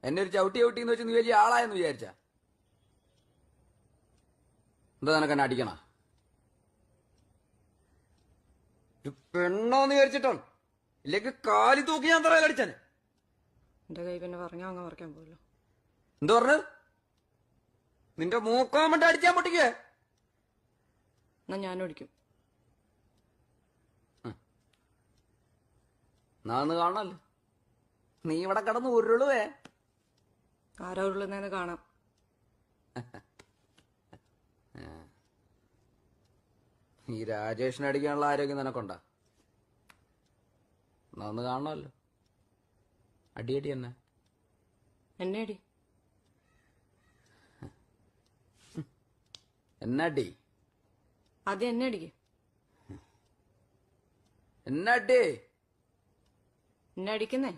എന്നെ ഒരു ചവിട്ടി ചവിട്ടിന്ന് വെച്ച് നീ വലിയ ആളായെന്ന് വിചാരിച്ച എന്താ നിനക്ക് എന്നെ അടിക്കണ പെണ്ണോന്ന് വിചാരിച്ചിട്ടാണ് ഇല്ലെങ്കിൽ കാലി തൂക്കി ഞാൻ തറയിൽ അടിച്ചാന്. എന്റെ കൈ പിന്നെ പറഞ്ഞാ അങ്ങ് പറിക്കാൻ പോലോ. എന്താ പറഞ്ഞത്? നിന്റെ മൂക്കാൻ വേണ്ടി അടിച്ചാൻ പൊട്ടിക്കേ. എന്നാ ഞാനും അടിക്കും. നാന്ന് കാണണല്ലോ നീ ഇവിടെ കിടന്ന് ഉരുളുവേ. ആരാ ഉരുളുന്നേന്ന് കാണാം. ഈ രാജേഷിനെ അടിക്കാനുള്ള ആരോഗ്യം നിനക്കൊണ്ടാ? നാന്ന് കാണണല്ലോ. അടിയടി എന്നെ എന്നെ അടി. എന്നടി ആദ്യം എന്നെ അടിക്ക്. എന്നടി എന്നെ അടിക്കുന്നേ.